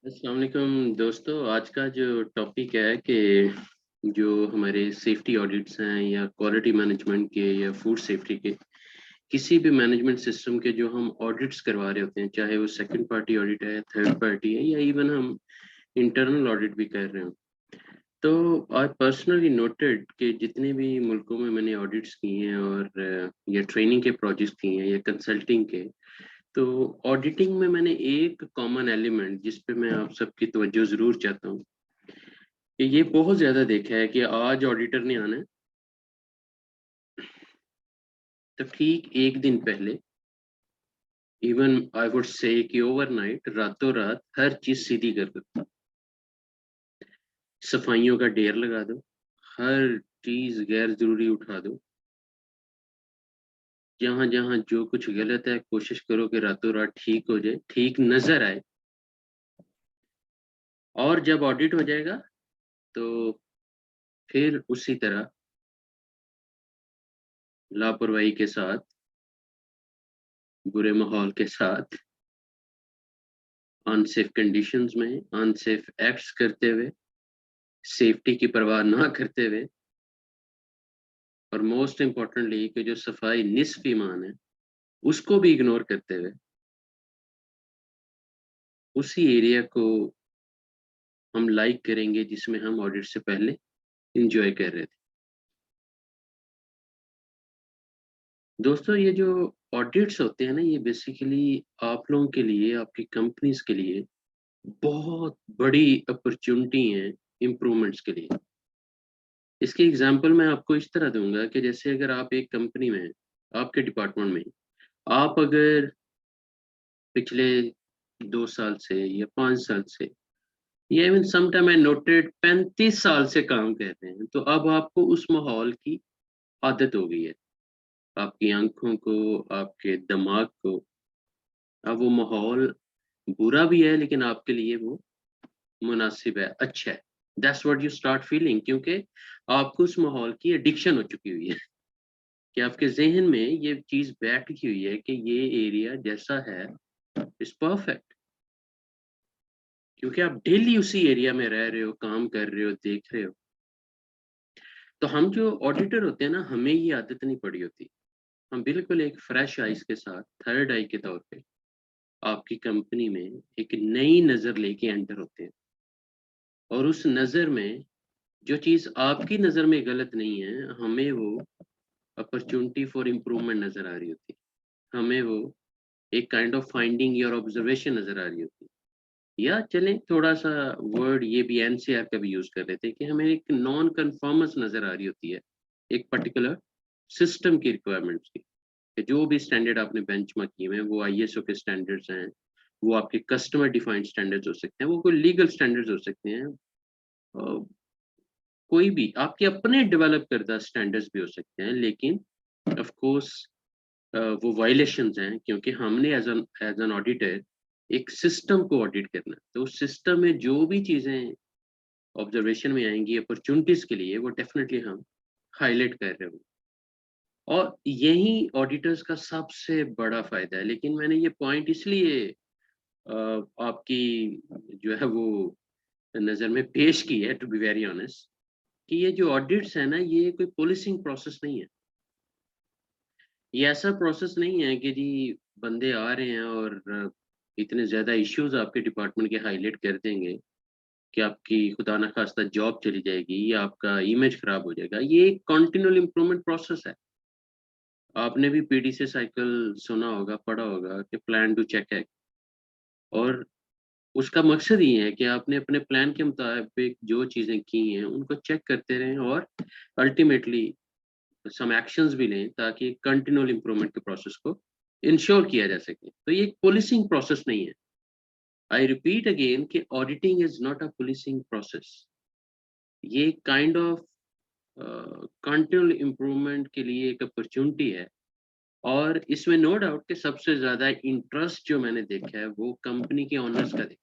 अस्सलाम वालेकुम दोस्तों। आज का जो टॉपिक है कि जो हमारे सेफ्टी ऑडिट्स हैं या क्वालिटी मैनेजमेंट के या फूड सेफ्टी के किसी भी मैनेजमेंट सिस्टम के जो हम ऑडिट्स करवा रहे होते हैं, चाहे वो सेकंड पार्टी ऑडिट है, थर्ड पार्टी है या इवन हम इंटरनल ऑडिट भी कर रहे हो। तो आई पर्सनली नोटेड कि जितने भी मुल्कों में मैंने ऑडिट्स किए हैं और या ट्रेनिंग के प्रोजेक्ट्स किए हैं या कंसल्टिंग के, तो ऑडिटिंग में मैंने एक कॉमन एलिमेंट जिस पे मैं आप सबकी तवज्जो ज़रूर चाहता हूँ कि ये बहुत ज़्यादा देखा है कि आज ऑडिटर ने आना है, तो ठीक एक दिन पहले, इवन आई वुड से कि ओवरनाइट, रातों रात हर चीज़ सीधी कर दो। सफाइयों का ढेर लगा दो, हर चीज़ गैर ज़रूरी उठा दो, जहाँ-जहाँ जो कुछ गलत है कोशिश करो कि रातों रात ठीक हो जाए, ठीक नज़र आए। और जब ऑडिट हो जाएगा तो फिर उसी तरह लापरवाही के साथ, बुरे माहौल के साथ, अनसेफ कंडीशंस में, अनसेफ एक्ट्स करते हुए, सेफ्टी की परवाह ना करते हुए, और मोस्ट इम्पोर्टेंटली कि जो सफाई निस्फ ईमान है, उसको भी इग्नोर करते हुए, उसी एरिया को हम लाइक करेंगे जिसमें हम ऑडिट से पहले एंजॉय कर रहे थे। दोस्तों, ये जो ऑडिट्स होते हैं ना, ये बेसिकली आप लोगों के लिए, आपकी कंपनीज के लिए बहुत बड़ी अपॉर्चुनिटी है इम्प्रूवमेंट्स के लिए। इसकी एग्जांपल मैं आपको इस तरह दूंगा कि जैसे अगर आप एक कंपनी में हैं, आपके डिपार्टमेंट में, आप अगर पिछले 2 साल से या 5 साल से या इवन समटाइम आई नोटेड 35 साल से काम कर रहे हैं, तो अब आपको उस माहौल की आदत हो गई है। आपकी आंखों को, आपके दिमाग को, अब वो माहौल बुरा भी है लेकिन आपके लिए वो मुनासिब है, अच्छा है। That's what you start feeling, क्योंकि आपको उस माहौल की एडिक्शन हो चुकी हुई है कि आपके ज़हन में ये चीज़ बैठ गई हुई है कि ये एरिया जैसा है इज़ परफेक्ट, क्योंकि आप डेली उसी एरिया में रह रहे हो, काम कर रहे हो, देख रहे हो। तो हम जो ऑडिटर होते हैं ना, हमें ये आदत नहीं पड़ी होती। हम बिल्कुल एक फ्रेश आइज़ के साथ, थर्ड आई के तौर पे आपकी कंपनी में एक नई नज़र लेके एंटर होते हैं, और उस नज़र में जो चीज़ आपकी नज़र में गलत नहीं है, हमें वो अपॉर्च्युनिटी फॉर इम्प्रूवमेंट नज़र आ रही होती है। हमें वो एक kind of finding your observation नज़र आ रही होती है। या चलें थोड़ा-सा वर्ड ये भी एनसीआर का भी यूज़ कर रहे थे कि हमें एक नॉन कन्फर्मेंस नज़र आ रही होती है, एक पर्टिकुलर सिस्टम की रिक्वायरमेंट्स की। कि जो भी स्टैंडर्ड आपने बेंचमार्क किए हुए हैं, वो आईएसओ के स्टैंडर्ड्स हैं, वो आपके कस्टमर डिफाइंड स्टैंडर्ड्स हो सकते हैं, वो कोई लीगल स्टैंडर्ड्स हो सकते हैं, कोई भी आपके अपने डेवलप करदा स्टैंडर्ड्स भी हो सकते हैं, लेकिन ऑफ कोर्स वो वायलेशंस हैं, क्योंकि हमने एज एन ऑडिटर एक सिस्टम को ऑडिट करना है। तो उस सिस्टम में जो भी चीज़ें ऑब्जर्वेशन में आएँगी अपॉर्च्युनिटीज़ के लिए, वो डेफिनिटली हम हाइलाइट कर रहे होंगे। और यही ऑडिटर्स का सबसे बड़ा फ़ायदा है। लेकिन मैंने ये पॉइंट इसलिए आपकी जो है वो नज़र में पेश की है, टू बी वेरी ऑनेस्ट, कि ये जो ऑडिट्स है ना, ये कोई पुलिसिंग प्रोसेस नहीं है। ये ऐसा प्रोसेस नहीं है कि जी बंदे आ रहे हैं और इतने ज़्यादा इश्यूज़ आपके डिपार्टमेंट के हाइलाइट कर देंगे कि आपकी खुदा ना खास्ता जॉब चली जाएगी या आपका इमेज खराब हो जाएगा। ये एक कंटिन्यूअल इम्प्रूवमेंट प्रोसेस है। आपने भी पीडीसी साइकिल सुना होगा, पढ़ा होगा कि प्लान टू चेक एक्ट, और उसका मकसद ये है कि आपने अपने प्लान के मुताबिक जो चीज़ें की हैं, उनको चेक करते रहें और अल्टीमेटली सम एक्शंस भी लें ताकि कंटिन्यूअल इम्प्रूवमेंट के प्रोसेस को इंश्योर किया जा सके। तो ये एक पुलिसिंग प्रोसेस नहीं है। आई रिपीट अगेन कि auditing is not a policing process. ये काइंड ऑफ कंटिन्यूअल इम्प्रूवमेंट के लिए एक अपॉर्च्युनिटी है, और इसमें नो डाउट कि सबसे ज़्यादा इंटरेस्ट जो मैंने देखा है वो कंपनी के ओनर्स का देखा है।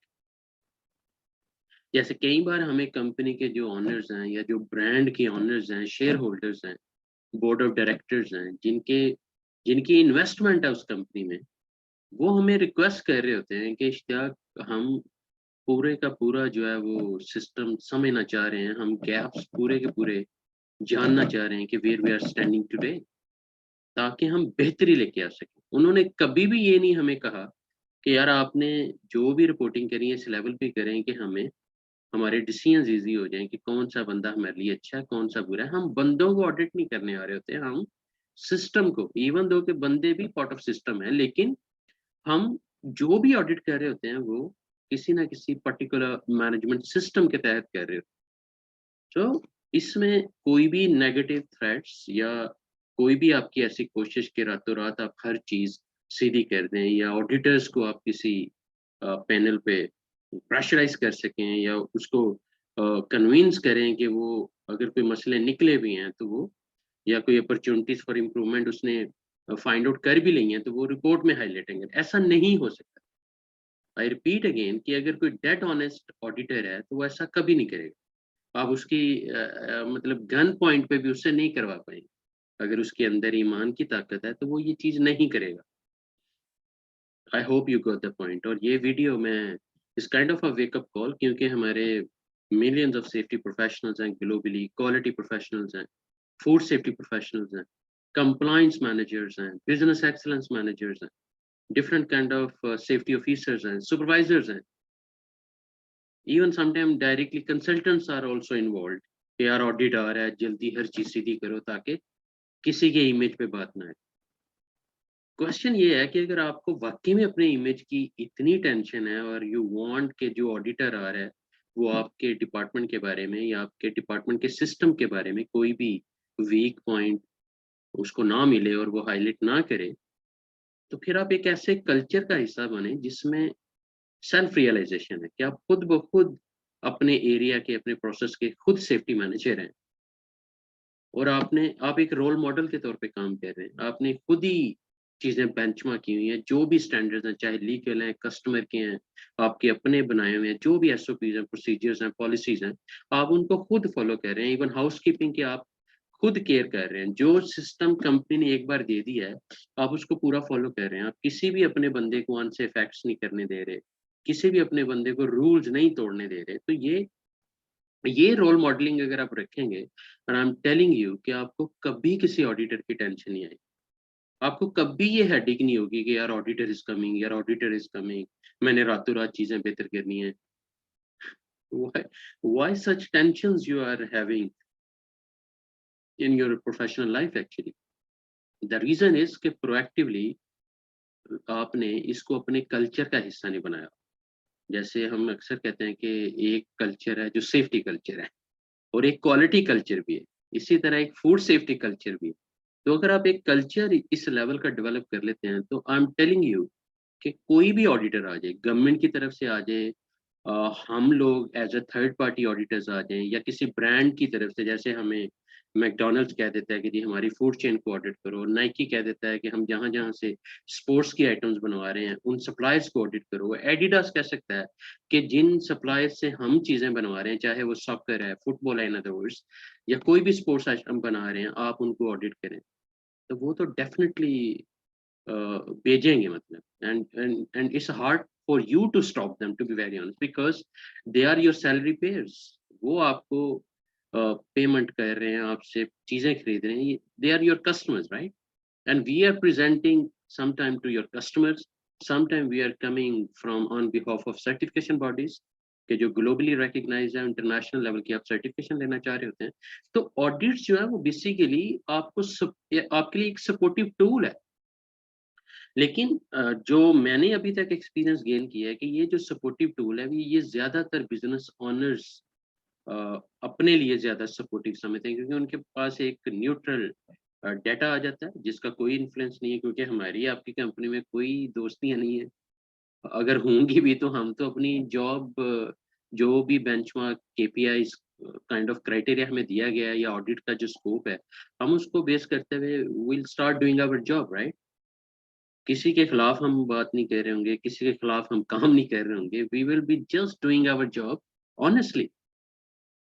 जैसे कई बार हमें कंपनी के जो ओनर्स हैं या जो ब्रांड के ओनर्स हैं, शेयर होल्डर्स हैं, बोर्ड ऑफ डायरेक्टर्स हैं, जिनके जिनकी इन्वेस्टमेंट है उस कंपनी में, वो हमें रिक्वेस्ट कर रहे होते हैं कि इश्तियाक, हम पूरे का पूरा जो है वो सिस्टम समझना चाह रहे हैं, हम गैप्स पूरे के पूरे जानना चाह रहे हैं कि where we are standing today, ताकि हम बेहतरी लेके आ सकें। उन्होंने कभी भी ये नहीं हमें कहा कि यार आपने जो भी रिपोर्टिंग करी है इस लेवल पे करें कि हमें हमारे डिसीजंस ईज़ी हो जाएँ कि कौन-सा बंदा हमारे लिए अच्छा है, कौन-सा बुरा है। हम बंदों को ऑडिट नहीं करने आ रहे होते हैं, हम सिस्टम को, इवन दो कि बंदे भी पार्ट ऑफ सिस्टम है, लेकिन हम जो भी ऑडिट कर रहे होते हैं वो किसी ना किसी पर्टिकुलर मैनेजमेंट सिस्टम के तहत कर रहे होते हैं। तो इसमें कोई भी नेगेटिव थ्रेट्स या कोई भी आपकी ऐसी कोशिश कि रातों-रात आप हर चीज़ सीधी कर दें या ऑडिटर्स को आप किसी पैनल पे प्रेशराइज़ कर सकें या उसको कन्विंस करें कि वो अगर कोई मसले निकले भी हैं तो वो या कोई अपॉर्च्युनिटीज़ फॉर इम्प्रूवमेंट उसने फाइंड आउट कर भी ली हैं तो वो रिपोर्ट में हाइलाइट करेंगे। ऐसा नहीं हो सकता। आई रिपीट अगेन कि अगर कोई डेड ऑनेस्ट ऑडिटर है तो वो ऐसा कभी नहीं करेगा। आप उसकी मतलब गन पॉइंट पे भी उससे नहीं करवा पाएँगे। अगर उसके अंदर ईमान की ताकत है तो वो ये चीज़ नहीं करेगा। I hope you got the point. और ये वीडियो में इस kind of a wake up call, क्योंकि हमारे मिलियंस ऑफ सेफ्टी प्रोफेशनल्स हैं ग्लोबली, क्वालिटी प्रोफेशनल्स हैं, फूड सेफ्टी प्रोफेशनल्स हैं, कंप्लायंस मैनेजर्स हैं, बिज़नेस एक्सीलेंस मैनेजर्स हैं, different kind of safety officers हैं, सुपरवाइजर्स हैं, even sometime directly consultants are also involved कि यार ऑडिट आ रहा है, जल्दी हर चीज़ सीधी करो ताकि किसी के इमेज पे बात ना आए। क्वेश्चन ये है कि अगर आपको वाक़ई में अपने इमेज की इतनी टेंशन है और यू वांट कि जो ऑडिटर आ रहा है, वो आपके डिपार्टमेंट के बारे में या आपके डिपार्टमेंट के सिस्टम के बारे में कोई भी वीक पॉइंट उसको ना मिले और वो हाइलाइट ना करे, तो फिर आप एक ऐसे कल्चर का हिस्सा बने जिसमें सेल्फ रियलाइज़ेशन है कि आप खुद ब खुद अपने एरिया के, अपने प्रोसेस के खुद सेफ्टी मैनेजर हैं और आप एक रोल मॉडल के तौर पे काम कर रहे हैं। आपने खुद ही चीज़ें बेंचमार्क की हुई हैं, जो भी स्टैंडर्ड्स हैं, चाहे लीगल हैं, कस्टमर के हैं, आपके अपने बनाए हुए हैं, जो भी एसओपीज़ हैं, प्रोसीजर्स हैं, पॉलिसीज़ हैं, आप उनको खुद फॉलो कर रहे हैं। इवन हाउसकीपिंग के आप खुद केयर कर रहे हैं। जो सिस्टम कंपनी ने एक बार दे दिया है, आप उसको पूरा फॉलो कर रहे हैं। आप किसी भी अपने बंदे को अनसेफ एक्ट्स नहीं करने दे रहे, किसी भी अपने बंदे को रूल्स नहीं तोड़ने दे रहे। तो ये रोल मॉडलिंग अगर आप रखेंगे और आई एम टेलिंग यू कि आपको कभी किसी ऑडिटर की टेंशन नहीं आएगी। आपको कभी ये हेडेक नहीं होगी कि यार ऑडिटर इज़ कमिंग, यार ऑडिटर इज़ कमिंग, मैंने रातों-रात चीज़ें बेहतर करनी है। Why why such tensions you are having in your professional life actually? The reason is कि प्रोएक्टिवली आपने इसको अपने कल्चर का हिस्सा नहीं बनाया। जैसे हम अक्सर कहते हैं कि एक कल्चर है जो सेफ्टी कल्चर है और एक क्वालिटी कल्चर भी है। इसी तरह एक फूड सेफ्टी कल्चर भी है। तो अगर आप एक कल्चर इस लेवल का डेवलप कर लेते हैं तो आई एम टेलिंग यू कि कोई भी ऑडिटर आ जाए, गवर्नमेंट की तरफ से आ जाए, हम लोग as a third party auditors आ जाएँ या किसी ब्रांड की तरफ से, जैसे हमें मैकडॉनल्ड्स कह देता है कि जी हमारी फूड चेन को ऑडिट करो, नाइकी कह देता है कि हम जहाँ-जहाँ से स्पोर्ट्स की आइटम्स बनवा रहे हैं, उन सप्लायर्स को ऑडिट करो। एडिडास कह सकता है कि जिन सप्लायर्स से हम चीज़ें बनवा रहे हैं, चाहे वो सॉकर है, फुटबॉल है इन अदर वर्ड्स, या कोई भी स्पोर्ट्स आइटम बना रहे हैं, आप उनको ऑडिट करें। तो वो तो डेफ़िनिटली अ, भेजेंगे मतलब, and it's hard for you to stop them, to be very honest, because they are your salary payers. वो आपको पेमेंट कर रहे हैं, आपसे चीज़ें खरीद रहे हैं, they are your customers, right? And we are presenting sometime to your customers, sometime we are coming from on behalf of certification bodies कि जो ग्लोबली रिकॉग्नाइज्ड है, इंटरनेशनल लेवल की आप सर्टिफिकेशन लेना चाह रहे होते हैं। तो ऑडिट्स जो है वो बेसिकली आपके लिए एक सपोर्टिव टूल है। लेकिन जो मैंने अभी तक एक्सपीरियंस गेन किया है कि ये जो सपोर्टिव टूल है, ये ज़्यादातर बिज़नेस ओनर्स अ, अपने लिए ज़्यादा सपोर्टिव समझते हैं, क्योंकि उनके पास एक न्यूट्रल डाटा आ जाता है जिसका कोई इन्फ्लुएंस नहीं है, क्योंकि हमारी आपकी कंपनी में कोई दोस्तियाँ नहीं है। अगर होंगी भी तो हम तो अपनी जॉब, जो भी बेंचमार्क केपीआईज़ काइंड ऑफ क्राइटेरिया हमें दिया गया है या ऑडिट का जो स्कोप है, हम उसको बेस करते हुए we will start doing our job, right? किसी के खिलाफ हम बात नहीं कर रहे होंगे, किसी के खिलाफ हम काम नहीं कर रहे होंगे। We will be just doing our job honestly.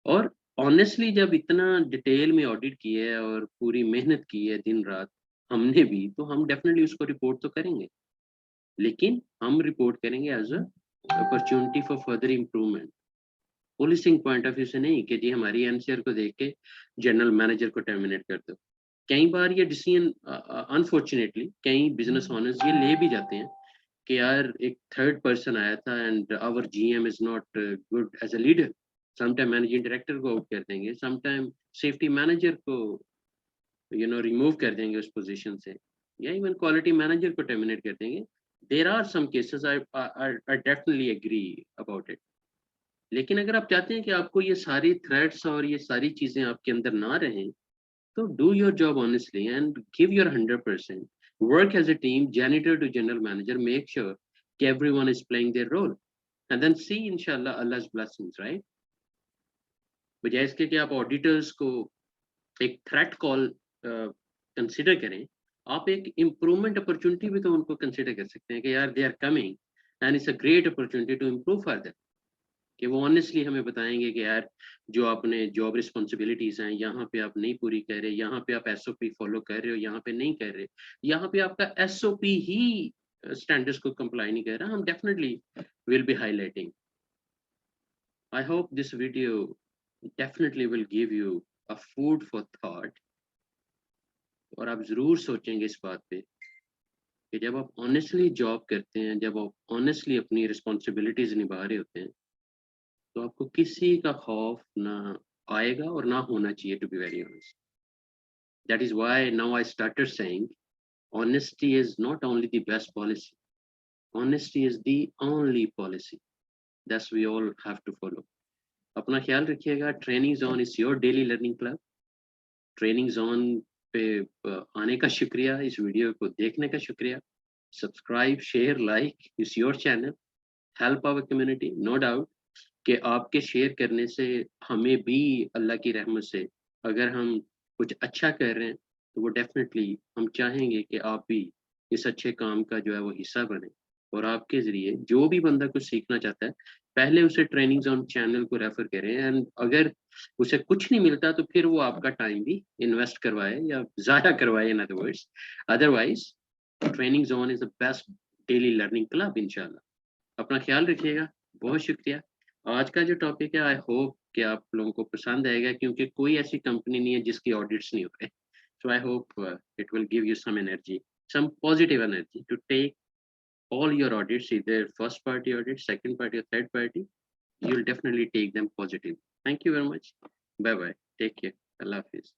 और ऑनेस्टली जब इतना डिटेल में ऑडिट की है और पूरी मेहनत की है दिन-रात हमने भी, तो हम डेफिनिटली उसको रिपोर्ट तो करेंगे। लेकिन हम रिपोर्ट करेंगे as a opportunity for further improvement. Policing point of view से नहीं कि जी हमारी एनसीआर को देख के जनरल मैनेजर को टर्मिनेट कर दो। कई बार ये डिसीजन अनफॉर्चुनेटली कई बिजनेस ओनर्स ये ले भी जाते हैं कि यार एक थर्ड पर्सन आया था and our GM is not good as a leader. Sometime managing director को आउट कर देंगे, समटाइम सेफ्टी मैनेजर को रिमूव कर देंगे उस पोजीशन से, या इवन क्वालिटी मैनेजर को टर्मिनेट कर देंगे। There are some cases, I definitely agree about it. लेकिन अगर आप चाहते हैं कि आपको ये सारी थ्रेट्स और ये सारी चीजें आपके अंदर ना रहें, तो do your job honestly and give your 100%। Work as a team, janitor to general manager, make sure कि everyone is playing their role, and then see inshallah Allah's blessings, right? बजाय इसके कि आप ऑडिटर्स को एक थ्रेट कॉल कंसिडर करें, आप एक इम्प्रूवमेंट अपॉर्चुनिटी भी तो उनको कंसिडर कर सकते हैं कि यार they are coming and it's a great opportunity to improve further. कि वो ऑनेस्टली हमें बताएंगे कि यार जो आपने जॉब रिस्पॉन्सिबिलिटीज हैं यहाँ पे आप नहीं पूरी कर रहे, यहाँ पे आप एसओपी फॉलो कर रहे हो, यहाँ पे नहीं कर रहे, यहाँ पे आपका एसओपी ही स्टैंडर्ड्स को कंप्लाई नहीं कर रहा, हम definitely will be highlighting. I hope this video definitely will give you a food for thought, और आप जरूर सोचेंगे इस बात पे कि जब आप ऑनेस्टली जॉब करते हैं, जब आप ऑनेस्टली अपनी रिस्पॉन्सिबिलिटीज निभा रहे होते हैं, तो आपको किसी का खौफ ना आएगा और ना होना चाहिए, to be very honest. That is why now I started saying honesty is not only the best policy, honesty is the only policy that we all have to follow। अपना ख्याल रखिएगा। Training zone is your daily learning club. Training zone पे आने का शुक्रिया, इस video को देखने का शुक्रिया। Subscribe, share, like, is your channel, help our community. No doubt कि आपके शेयर करने से हमें भी अल्लाह की रहमत से अगर हम कुछ अच्छा कर रहे हैं, तो वो डेफिनेटली हम चाहेंगे कि आप भी इस अच्छे काम का जो है वो हिस्सा बने, और आपके ज़रिए जो भी बंदा कुछ सीखना चाहता है, पहले उसे ट्रेनिंग ज़ोन चैनल को रेफ़र करें, एंड अगर उसे कुछ नहीं मिलता तो फिर वो आपका टाइम भी इन्वेस्ट करवाए या ज़ाया करवाए, in other words. Otherwise training zone is the best daily learning club इंशाल्लाह। अपना ख्याल रखिएगा। बहुत शुक्रिया। आज का जो टॉपिक है, आई होप कि आप लोगों को पसंद आएगा, क्योंकि कोई ऐसी कंपनी नहीं है जिसकी ऑडिट्स नहीं हो रहे। So I hope it will give you some energy, some positive energy to take all your audits, either first party audit, second party or third party. You'll definitely take them positive. Thank you very much. Bye bye. Take care. Allah Hafiz.